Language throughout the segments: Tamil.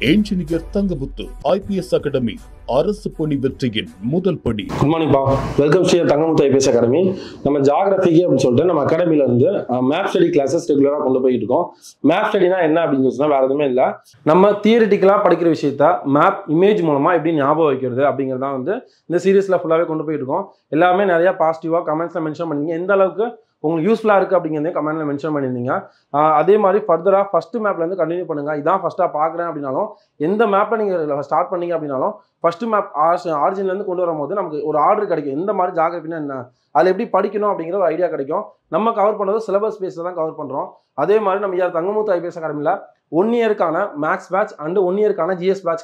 என்ஜினியர் தங்கமுத்து IPS அகாடமி அரசு பணி வெற்றியின் முதல் படி. குட் மார்னிங் பா, welcome to Thangamuthu IPS academy. நம்ம ஜியோகிராஃபிக்கு அப்படின்னு சொல்லிட்டு நம்ம அகாடமில இருந்து மேப் ஸ்டடி கிளாஸஸ் ரெகுலராக கொண்டு போயிட்டு இருக்கோம். மேப் ஸ்டடினா என்ன அப்படின்னு சொன்னா வேற எதுவுமே இல்லை, நம்ம தியரிட்டிக்கலாக படிக்கிற விஷயத்த மேப் இமேஜ் மூலமா எப்படி ஞாபகம் வைக்கிறது அப்படிங்கிறதான் வந்து இந்த சீரீஸ்ல ஃபுல்லாகவே கொண்டு போயிட்டு இருக்கோம். எல்லாமே நிறைய பாசிட்டிவா கமெண்ட்ஸ்ல மென்ஷன் பண்ணீங்க, எந்த அளவுக்கு உங்களுக்கு யூஸ்ஃபுல்லாக இருக்குது அப்படிங்கிறதே கமெண்ட்ல மென்ஷன் பண்ணியிருந்தீங்க. அதே மாதிரி ஃபர்தராக ஃபர்ஸ்ட் மேப்லேருந்து கண்டினியூ பண்ணுங்க. இதான் ஃபர்ஸ்ட்டாக பார்க்குறேன் அப்படின்னாலும், எந்த மேப்பில் நீங்கள் ஸ்டார்ட் பண்ணீங்க அப்படின்னாலும் ஃபர்ஸ்ட் மேப் ஆரிஜின்லேருந்து கொண்டு வரும்போது நமக்கு ஒரு ஆர்டர் கிடைக்கும். எந்த மாதிரி ஜியோகிராஃபினா என்ன, அதில் எப்படி படிக்கணும் அப்படிங்கிற ஒரு ஐடியா கிடைக்கும். நம்ம கவர் பண்ணுறது சிலபஸ் பேஸில் தான் கவர் பண்ணுறோம். அதே மாதிரி நம்ம தங்கமுத்து IPS அகாடமியில் 1 இயருக்கான மேக்ஸ் பேட்ச் அண்ட் 1 இயருக்கான GS பேட்ச்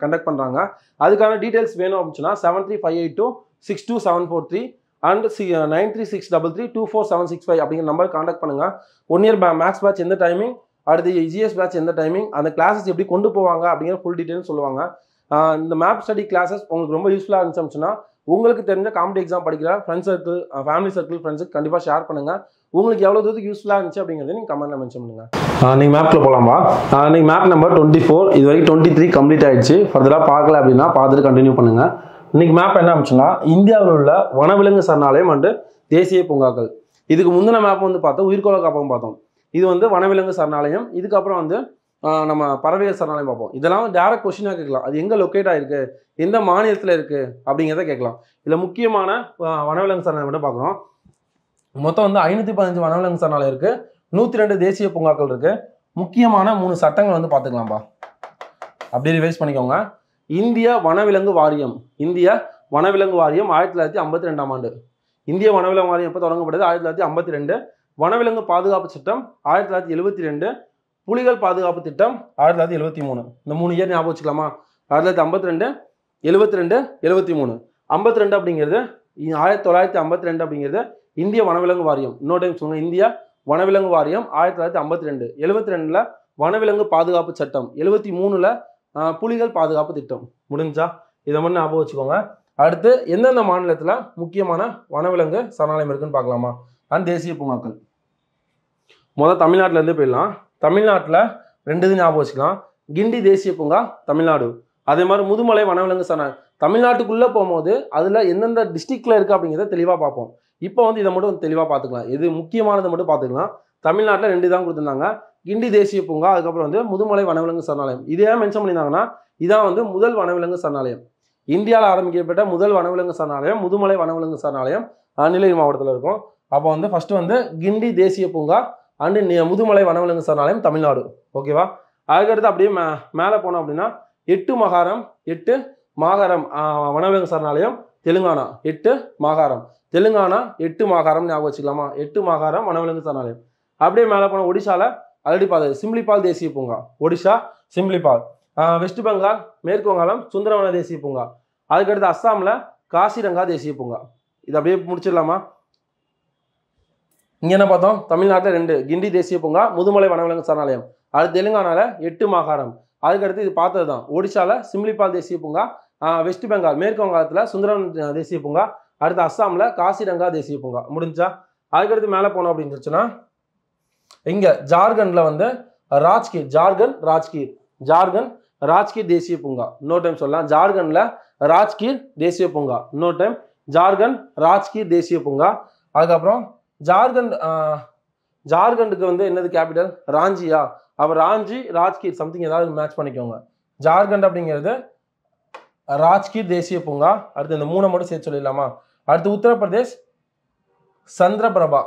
கண்டக்ட் பண்ணுறாங்க. அதுக்கான டீட்டெயில்ஸ் வேணும் அப்படின்னா 7358262743 அண்ட் 9363324765 அப்படிங்கிற நம்பர் கான்டாக்ட் பண்ணுங்க. 1 இயர் மேக்ஸ் பேட்ச் எந்த டைமிங், அடுத்து GS பேட்ச் எந்த டைமிங், அந்த கிளாஸஸ் எப்படி கொண்டு போவாங்க அப்படிங்கிற ஃபுல் டீட்டெயில் சொல்லுவாங்க. இந்த மேப் ஸ்டடி கிளாஸஸ் உங்களுக்கு ரொம்ப யூஸ்ஃபுல்லாக இருந்துச்சுன்னா உங்களுக்கு தெரிஞ்ச காம்படி எக்ஸாம் படிக்கிற ஃப்ரெண்ட்ஸ் சர்க்கிள், ஃபேமிலி சர்க்கிள், ஃப்ரெண்ட்ஸுக்கு கண்டிப்பாக ஷேர் பண்ணுங்க. உங்களுக்கு எவ்வளோ தூரத்துக்கு யூஸ்ஃபுல்லாக இருந்துச்சு அப்படிங்கிறத நீங்கள் கமெண்ட்ல மென்ஷன் பண்ணுங்க. நீங்கள் மேப்பில் போகலாமா? நீங்கள் மேப் நம்பர் 24, இது வரைக்கும் 23 கம்ப்ளீட் ஆயிடுச்சு. ஃபர்தராக பார்க்கல அப்படின்னா பார்த்துட்டு கண்டினியூ பண்ணுங்க. இன்னைக்கு மேப் என்ன ஆச்சுன்னா, இந்தியாவில் உள்ள வனவிலங்கு சரணாலயம் அண்டு தேசிய பூங்காக்கள். இதுக்கு முந்தின மேப் வந்து பார்த்தோம், உயிர்கோள காப்பகம் பார்த்தோம். இது வந்து வனவிலங்கு சரணாலயம். இதுக்கப்புறம் வந்து நம்ம பறவைகள் சரணாலயம் பார்ப்போம். இதெல்லாம் டேரக்ட் கொஸ்டினாக கேட்கலாம். அது எங்கே லொக்கேட் ஆகிருக்கு, எந்த மாநிலத்தில் இருக்குது அப்படிங்கிறத கேட்கலாம். இதில் முக்கியமான வனவிலங்கு சரணாலயம் மட்டும் பார்க்குறோம். மொத்தம் வந்து 515 வனவிலங்கு சரணாலயம் இருக்குது, 102 தேசிய பூங்காக்கள் இருக்குது. முக்கியமான 3 சட்டங்கள் வந்து பார்த்துக்கலாம்ப்பா, அப்படி ரிவைஸ் பண்ணிக்கோங்க. இந்திய வனவிலங்கு வாரியம், இந்திய வனவிலங்கு வாரியம் 1952ஆம் ஆண்டு. இந்திய வனவிலங்கு வாரியம் எப்போ தொடங்கப்பட்டது? 1952. வனவிலங்கு பாதுகாப்பு சட்டம் 1972. புலிகள் பாதுகாப்பு திட்டம் 1973. இந்த 3 இயர் ஞாபகம் வச்சுக்கலாமா? 1952, 72, 73. 52 அப்படிங்கிறது 1952 அப்படிங்கிறது இந்திய வனவிலங்கு வாரியம். இன்னொரு டைம் சொல்லுங்க, இந்திய வனவிலங்கு வாரியம் 1952. 72ல வனவிலங்கு பாதுகாப்பு சட்டம், 73ல புலிகள் பாதுகாப்பு திட்டம். முடிஞ்சா இதை மட்டும் ஞாபகம் வச்சுக்கோங்க. அடுத்து எந்தெந்த மாநிலத்தில் முக்கியமான வனவிலங்கு சரணாலயம் இருக்குன்னு பார்க்கலாமா? தேசிய பூங்காக்கள் முதல் தமிழ்நாட்டிலேருந்து போயிடலாம். தமிழ்நாட்டில் 2 இது ஞாபகம் வச்சுக்கலாம். கிண்டி தேசிய பூங்கா தமிழ்நாடு. அதே மாதிரி முதுமலை வனவிலங்கு சரணாலயம். தமிழ்நாட்டுக்குள்ளே போகும்போது அதில் எந்தெந்த டிஸ்ட்ரிக்டில் இருக்குது அப்படிங்கிறத தெளிவாக பார்ப்போம். இப்போ வந்து இதை மட்டும் தெளிவாக பார்த்துக்கலாம், எது முக்கியமானதை மட்டும் பார்த்துக்கலாம். தமிழ்நாட்டில் 2 தான் கொடுத்துருந்தாங்க, கிண்டி தேசிய பூங்கா, அதுக்கப்புறம் வந்து முதுமலை வனவிலங்கு சரணாலயம். இதே மென்ஷன் பண்ணியிருந்தாங்கன்னா இதான் வந்து முதல் வனவிலங்கு சரணாலயம். இந்தியாவில் ஆரம்பிக்கப்பட்ட முதல் வனவிலங்கு சரணாலயம் முதுமலை வனவிலங்கு சரணாலயம் நீலகிரி மாவட்டத்தில் இருக்கும். அப்போ வந்து ஃபர்ஸ்ட் வந்து கிண்டி தேசிய பூங்கா அண்டு முதுமலை வனவிலங்கு சரணாலயம் தமிழ்நாடு. ஓகேவா? அதுக்கடுத்து அப்படியே மேலே போனோம் அப்படின்னா 8 மாகாரம் வனவிலங்கு சரணாலயம் தெலுங்கானா. 8 மாகாரம் தெலுங்கானா, 8 மாகாரம் ஞாபகம் வச்சுக்கலாமா? 8 மாகாரம் வனவிலங்கு சரணாலயம். அப்படியே மேலே போன ஒடிசால ஆல்ரெடி பார்த்தது சிம்லிபால் தேசிய பூங்கா, ஒடிசா சிம்லிபால். வெஸ்ட் பெங்கால், மேற்கு வங்காளம் சுந்தரவன தேசிய பூங்கா. அதுக்கடுத்து அஸ்ஸாமில் காசிரங்கா தேசிய பூங்கா. இது அப்படியே முடிச்சிடலாமா? இங்கே என்ன பார்த்தோம்? தமிழ்நாட்டில் 2 கிண்டி தேசிய பூங்கா, முதுமலை வனவிலங்கு சரணாலயம். அடுத்து தெலுங்கானாவில் 8 மாகாரம். அதுக்கடுத்து இது பார்த்தது தான், ஒடிசால சிம்லிபால் தேசிய பூங்கா, வெஸ்ட் பெங்கால் மேற்கு வங்காளத்தில் சுந்தரவன தேசிய பூங்கா, அடுத்து அஸ்ஸாமில் காசிரங்கா தேசிய பூங்கா. முடிஞ்சா? அதுக்கடுத்து மேலே போனோம் அப்படின்னு சொல்லிச்சுன்னா இங்கே ஜார்க்கண்டில் வந்து ஜார்க்கண்ட் ராஜ்கீர் தேசிய பூங்கா. இன்னொரு டைம் சொல்லலாம், ஜார்க்கண்டில் ராஜ்கீர் தேசிய பூங்கா. இன்னொரு டைம் ஜார்க்கண்ட் ராஜ்கீர் தேசிய பூங்கா. அதுக்கப்புறம் ஜார்க்கண்டுக்கு வந்து என்னது கேபிட்டல்? ராஞ்சியா? அப்போ ராஞ்சி ராஜ்கீர் சம்திங் ஏதாவது மேட்ச் பண்ணிக்கோங்க. ஜார்க்கண்ட் அப்படிங்கிறது ராஜ்கீர் தேசிய பூங்கா. அடுத்து இந்த 3 மட்டும் சேர்த்து சொல்லிடலாமா? அடுத்து உத்தரப்பிரதேஷ் சந்திரபிரபா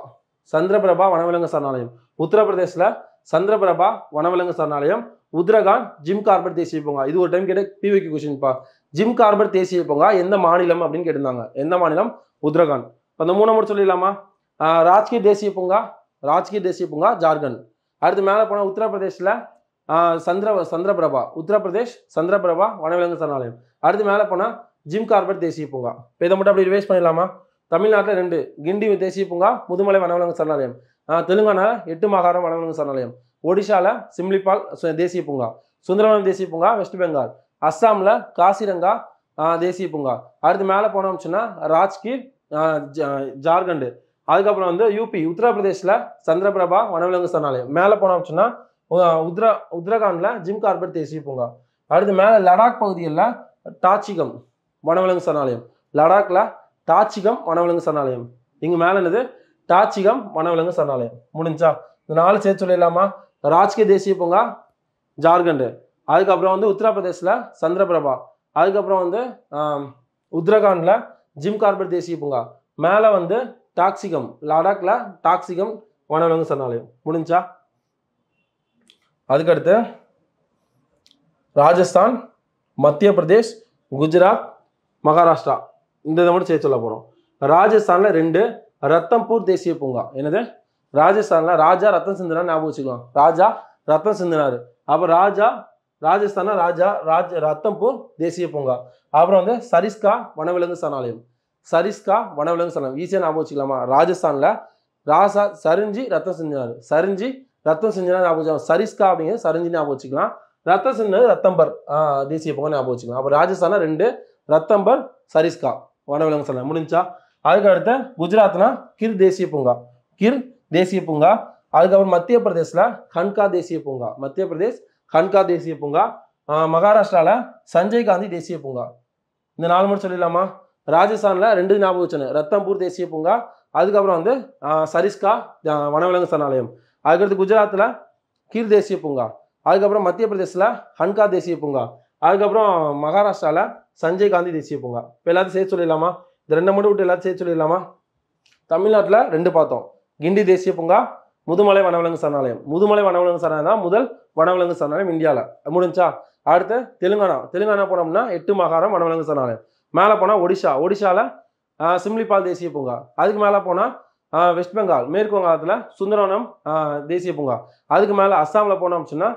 வனவிலங்கு சரணாலயம். உத்தரப்பிரதேசில் சந்திரபிரபா வனவிலங்கு சரணாலயம். உத்தரகாண்ட் ஜிம் கார்பெட் தேசிய பூங்கா. இது ஒரு டைம் கேட்ட PVQ கொஸ்டின்ப்பா. ஜிம் கார்பெட் தேசிய பூங்கா எந்த மாநிலம் அப்படின்னு கேட்டிருந்தாங்க. எந்த மாநிலம்? உத்தரகாண்ட். அந்த 3 மட்டும் சொல்லிடலாமா? ராஜ்கீர் தேசிய பூங்கா ஜார்க்கண்ட். அடுத்து மேலே போனால் உத்தரப்பிரதேசில் சந்திரபிரபா வனவிலங்கு சரணாலயம். அடுத்து மேலே போனால் ஜிம் கார்பெட் தேசிய பூங்கா. இப்போ இதை மட்டும் அப்படி ரிவைஸ் பண்ணிடலாமா? தமிழ்நாட்டில் 2 கிண்டி தேசிய பூங்கா, முதுமலை வனவிலங்கு சரணாலயம். தெலுங்கானாவில் 8 மாகாரம் வனவிலங்கு சரணாலயம். ஒடிசால சிம்லிபால் தேசிய பூங்கா, சுந்தரவனம் தேசிய பூங்கா வெஸ்ட் பெங்கால். அஸ்ஸாமில் காசிரங்கா தேசிய பூங்கா. அடுத்து மேலே போனோம் சொன்னா ராஜ்கீர் ஜார்க்கண்ட். அதுக்கப்புறம் வந்து யூபி உத்தரப்பிரதேசில் சந்திரபிரபா வனவிலங்கு சரணாலயம். மேலே போனோம் சொன்னா உத்தரகாண்ட்ல ஜிம் கார்பெட் தேசிய பூங்கா. அடுத்து மேலே லடாக் பகுதியில் டாச்சிகம் வனவிலங்கு சரணாலயம். லடாக்ல டாச்சிகம் வனவிலங்கு சரணாலயம். இங்கே மேலே என்னது டாச்சிகம் வனவிலங்கு சரணாலயம். முடிஞ்சா இந்த 4 சேர்த்து சொல்லிடலாமா? ராஜ்கீய தேசிய பூங்கா ஜார்க்கண்ட், அதுக்கப்புறம் வந்து உத்தரப்பிரதேசில் சந்திரபிரபா, அதுக்கப்புறம் வந்து உத்தரகாண்ட்ல ஜிம் கார்பெட் தேசிய பூங்கா, மேலே வந்து டாக்சிகம் லடாக்ல டாக்சிகம் வனவிலங்கு சரணாலயம். முடிஞ்சா அதுக்கடுத்து ராஜஸ்தான், மத்திய பிரதேஷ், குஜராத், மகாராஷ்டிரா இந்த இதை மட்டும் சேர்த்து சொல்ல போகிறோம். ராஜஸ்தானில் 2 ரத்தம்பூர் தேசிய பூங்கா. என்னது? ராஜஸ்தானில் ராஜா ரத்தன் சிந்தினார் ஞாபகம் வச்சுக்கலாம். ராஜா ரத்தன் சிந்தினார். அப்போ ராஜஸ்தானில் ரத்தம்பூர் தேசிய பூங்கா. அப்புறம் வந்து சரிஸ்கா வனவிலங்கு சரணாலயம். சரிஸ்கா வனவிலங்கு சரணாலயம் ஈஸியாக ஞாபகம் வச்சுக்கலாமா? ராஜஸ்தானில் ராஜா சரிஞ்சி ரத்தம் சிந்தினார். சரிஞ்சி ரத்தம் சிந்தினார் ஞாபகம் வச்சுக்கலாம். சரிஸ்கா அப்படிங்கிறது சரிஞ்சி ஞாபகம் வச்சுக்கலாம். ரத்தம் சிந்தினது ரத்தம்பர் தேசிய பூங்கா ஞாபகம் வச்சுக்கலாம். அப்போ ராஜஸ்தானில் 2 ரத்தம்பர் சரிஸ்கா வனவிலங்கு சரணாலயம். முடிஞ்சா அதுக்கு அடுத்து குஜராத்னா கிர் தேசிய பூங்கா. கிர் தேசிய பூங்கா. அதுக்கப்புறம் மத்திய பிரதேசில் ஹன்கா தேசிய பூங்கா. மத்திய பிரதேஷ் ஹன்கா தேசிய பூங்கா. மகாராஷ்டிராவில் சஞ்சய் காந்தி தேசிய பூங்கா. இந்த 4 மட்டும் சொல்லிடலாமா? ராஜஸ்தானில் 2 ஞாபகம் வச்சுன்னு ரத்தம்பூர் தேசிய பூங்கா, அதுக்கப்புறம் வந்து சரிஸ்கா வனவிலங்கு சரணாலயம். அதுக்கடுத்து குஜராத்தில் கீர் தேசிய பூங்கா, அதுக்கப்புறம் மத்திய பிரதேசில் ஹன்கா தேசிய பூங்கா, அதுக்கப்புறம் மகாராஷ்டிராவில் சஞ்சய் காந்தி தேசிய பூங்கா. இப்போ எல்லாத்தையும் சேர்த்து சொல்லிடலாமா? இந்த 2 மட்டும் விட்டு எல்லாத்தையும் சேர்த்து சொல்லிடலாமா? தமிழ்நாட்டில் 2 பார்த்தோம். கிண்டி தேசிய பூங்கா, முதுமலை வனவிலங்கு சரணாலயம். முதுமலை வனவிலங்கு சரணாலயம் தான் முதல் வனவிலங்கு சரணாலயம் இந்தியாவில். முடிஞ்சா அடுத்து தெலுங்கானா போனோம்னா 8 மகாரம் வனவிலங்கு சரணாலயம். மேலே போனால் ஒடிஷாவில் சிம்லிபால் தேசிய பூங்கா. அதுக்கு மேலே போனால் வெஸ்ட் பெங்கால் மேற்கு வங்காளத்தில் சுந்தரவனம் தேசிய பூங்கா. அதுக்கு மேலே அஸ்ஸாமில் போனோம் அப்படின்னா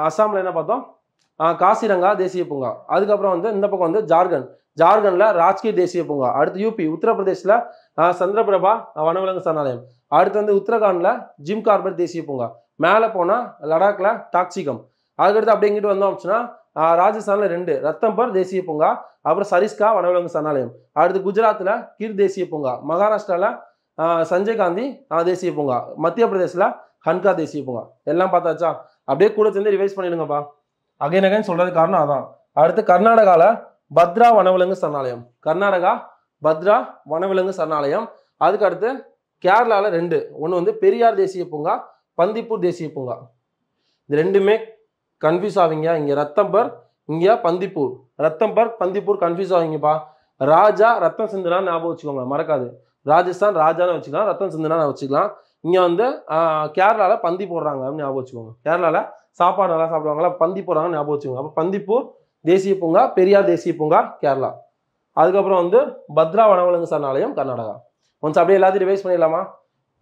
அஸ்ஸாமில் என்ன பார்த்தோம்? காசிரங்கா தேசிய பூங்கா. அதுக்கப்புறம் வந்து இந்த பக்கம் வந்து ஜார்க்கண்டில் ராஜ்கீய தேசிய பூங்கா. அடுத்து யூபி உத்தரப்பிரதேசில் சந்திரபிரபா வனவிலங்கு சரணாலயம். அடுத்து வந்து உத்தரகாண்டில் ஜிம் கார்பெட் தேசிய பூங்கா. மேலே போனால் லடாக்ல டாக்சிகம். அதுக்கடுத்து அப்படியே இங்கிட்டு வந்தோம் அப்படின்னா ராஜஸ்தானில் 2 ரத்தம்பர் தேசிய பூங்கா, அப்புறம் சரிஸ்கா வனவிலங்கு சரணாலயம். அடுத்து குஜராத்தில் கீர் தேசிய பூங்கா, மகாராஷ்டிராவில் சஞ்சய் காந்தி தேசிய பூங்கா, மத்திய பிரதேசில் ஹன்கா தேசிய பூங்கா. எல்லாம் பார்த்தாச்சா? அப்படியே கூட சேர்ந்து ரிவைஸ் பண்ணிடுங்கப்பா. அகைன் சொல்றது காரணம் அதான். அடுத்து கர்நாடகாவில் பத்ரா வனவிலங்கு சரணாலயம். கர்நாடகா பத்ரா வனவிலங்கு சரணாலயம். அதுக்கு அடுத்து கேரளாவில் 2, ஒன்று வந்து பெரியார் தேசிய பூங்கா, பந்திப்பூர் தேசிய பூங்கா. இது 2மே கன்ஃபியூஸ் ஆவீங்க. இங்கே ரத்தம்பர், இங்கே பந்திப்பூர். ரத்தம்பர் பந்திப்பூர் கன்ஃபியூஸ் ஆவீங்கப்பா. ராஜா ரத்தம் சிந்தினான்னு ஞாபகம் வச்சுக்கோங்க, மறக்காது. ராஜஸ்தான் ராஜான்னு வச்சுக்கலாம், ரத்தம் சிந்தினான்னு வச்சுக்கலாம். இங்கே வந்து கேரளாவில் பந்தி போடுறாங்க அப்படின்னு ஞாபகம் வச்சுக்கோங்க. கேரளாவில் சாப்பாடு நல்லா சாப்பிடுவாங்களா, பந்தி போடுறாங்கன்னு ஞாபகம் வச்சுக்கோங்க. அப்போ பந்திப்பூர் தேசிய பூங்கா, பெரியார் தேசிய பூங்கா கேரளா. அதுக்கப்புறம் வந்து பத்ரா வனவிலங்கு சரணாலயம் கர்நாடகா. ஒன்ஸ் அப்படியே எல்லாத்தையும் ரிவைஸ் பண்ணிடலாமா?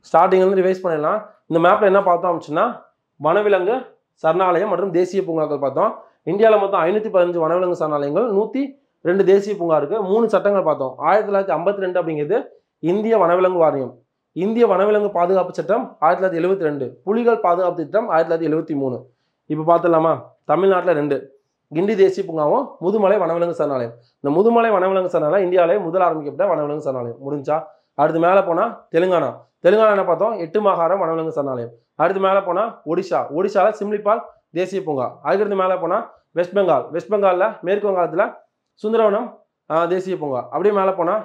ஸ்டார்டிங்லேருந்து ரிவைஸ் பண்ணிடலாம். இந்த மேப்பில் என்ன பார்த்தோம் அப்படின்னா வனவிலங்கு சரணாலயம் மற்றும் தேசிய பூங்காக்கள் பார்த்தோம். இந்தியாவில் மொத்தம் 515 வனவிலங்கு சரணாலயங்கள், 102 தேசிய பூங்கா இருக்குது. 3 சட்டங்கள் பார்த்தோம். 1952 அப்படிங்கிறது இந்திய வனவிலங்கு வாரியம். இந்திய வனவிலங்கு பாதுகாப்பு சட்டம் 1972. புலிகள் பாதுகாப்பு திட்டம் 1973. இப்போ பார்த்துடலாமா? தமிழ்நாட்டில் 2 கிண்டி தேசிய பூங்காவும் முதுமலை வனவிலங்கு சரணாலயம். இந்த முதுமலை வனவிலங்கு சரணாலயம் இந்தியாவிலே முதல் ஆரம்பிக்கப்பட்ட வனவிலங்கு சரணாலயம். முடிஞ்சா அடுத்து மேலே போனால் தெலுங்கானா என்ன பார்த்தோம்? 8 மகாரம் வனவிலங்கு சரணாலயம். அடுத்து மேலே போனால் ஒடிஷாவில் சிம்லிபால் தேசிய பூங்கா. அதுக்கடுத்து மேலே போனால் வெஸ்ட் பெங்காலில் மேற்கு வங்காளத்தில் சுந்தரவனம் தேசிய பூங்கா. அப்படியே மேலே போனால்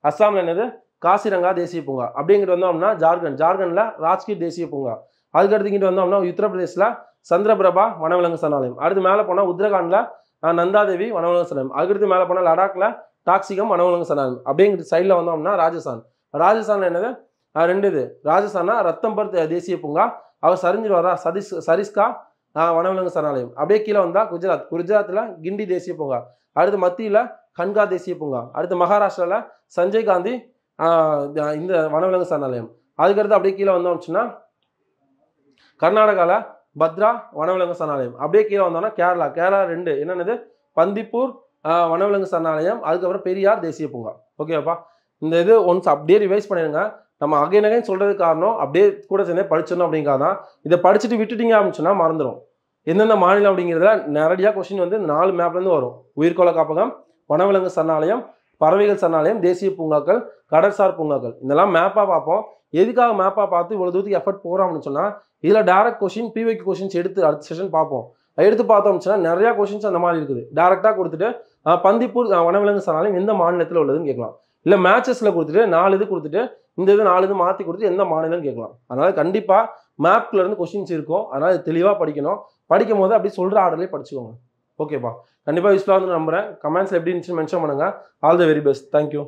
அஸ்ஸாமில் என்னது? காசிரங்கா தேசிய பூங்கா. அப்படிங்கிட்டு வந்தோம்னா ஜார்க்கண்டில் ராஜ்கீர் தேசிய பூங்கா. அதுக்கடுத்து இங்கிட்டு வந்தோம்னா உத்தரப்பிரதேசில் சந்திரபிரபா வனவிலங்கு சரணாலயம். அடுத்து மேலே போனால் உத்தரகாண்டில் நந்தாதேவி வனவிலங்கு சரணாலயம். அதுக்கடுத்து மேலே போனால் லடாக்ல டாக்சிகம் வனவிலங்கு சரணாலயம். அப்படிங்கிற சைடில் வந்தோம்னா ராஜஸ்தானில் என்னது? 2 இது. ராஜஸ்தானா ரத்தம்பர் தேசிய பூங்கா, அவர் சரிஞ்சு வரா சரிஸ்கா வனவிலங்கு சரணாலயம். அப்படியே கீழே வந்தால் குஜராத்தில் கிண்டி தேசிய பூங்கா. அடுத்து மத்தியில் ஹன்கா தேசிய பூங்கா. அடுத்து மகாராஷ்டிராவில் சஞ்சய் காந்தி இந்த வனவிலங்கு சரணாலயம். அதுக்கடுத்து அப்படியே கீழே வந்தோம் அப்படின்னா கர்நாடகாவில் பத்ரா வனவிலங்கு சரணாலயம். அப்படியே கீழே வந்தோம்னா கேரளா 2 என்னென்னது? பந்திப்பூர் வனவிலங்கு சரணாலயம், அதுக்கப்புறம் பெரியார் தேசிய பூங்கா. ஓகேப்பா? இந்த இது ஒன்ஸ் அப்படியே ரிவைஸ் பண்ணிடுங்க. நம்ம அகைன் சொல்றதுக்கு காரணம் அப்படியே கூட சேர்ந்தே படிச்சிடணும் அப்படிங்கிறதான். இதை படிச்சுட்டு விட்டுட்டீங்க அப்படின்னு சொன்னால் மறந்துடும். எந்தெந்த மாநிலம் அப்படிங்கிறதுல நேரடியாக கொஸ்டின் வந்து 4 மேப்லேருந்து வரும். உயிர்கோள காப்பகம், வனவிலங்கு சரணாலயம், பறவைகள் சரணாலயம், தேசிய பூங்காக்கள், கடற்சார் பூங்காக்கள், இதெல்லாம் மேப்பாக பார்ப்போம். எதுக்காக மேப்பாக பார்த்து இவ்வளோ தூரத்துக்கு எஃபர்ட் போகிறோம் அப்படின்னு சொன்னால், இதில் டேரக்ட் கொஷின் பிவைக்கு கொஷின்ஸ் எடுத்து அடுத்த செஷன் பார்ப்போம். எடுத்து பார்த்தோம் சொன்னால் நிறையா கொஷின்ஸ் அந்த மாதிரி இருக்குது. டேரெக்டாக கொடுத்துட்டு பந்திப்பூர் வனவிலங்கு சரணாலயம் எந்த மாநிலத்தில் உள்ளதுன்னு கேட்கலாம். இல்லை மேட்சஸில் கொடுத்துட்டு 4 இது கொடுத்துட்டு இந்த இது 4 இது மாற்றி கொடுத்து எந்த மாநிலம் கேட்கலாம். அதனால் கண்டிப்பாக மேப்லேருந்து கொஷின்ஸ் இருக்கும். அதனால் இது தெளிவாக படிக்கணும். படிக்கும் போது அப்படி சொல்கிற ஆர்டர்லேயே படிச்சுக்கோங்க. ஓகேப்பா, கண்டிப்பாக யூஸ்ஃபுல்லாக வந்து நம்புறேன். கமெண்ட்ஸில் எப்படி இருந்துச்சுன்னு மென்ஷன் பண்ணுங்கள். All the very best. Thank you.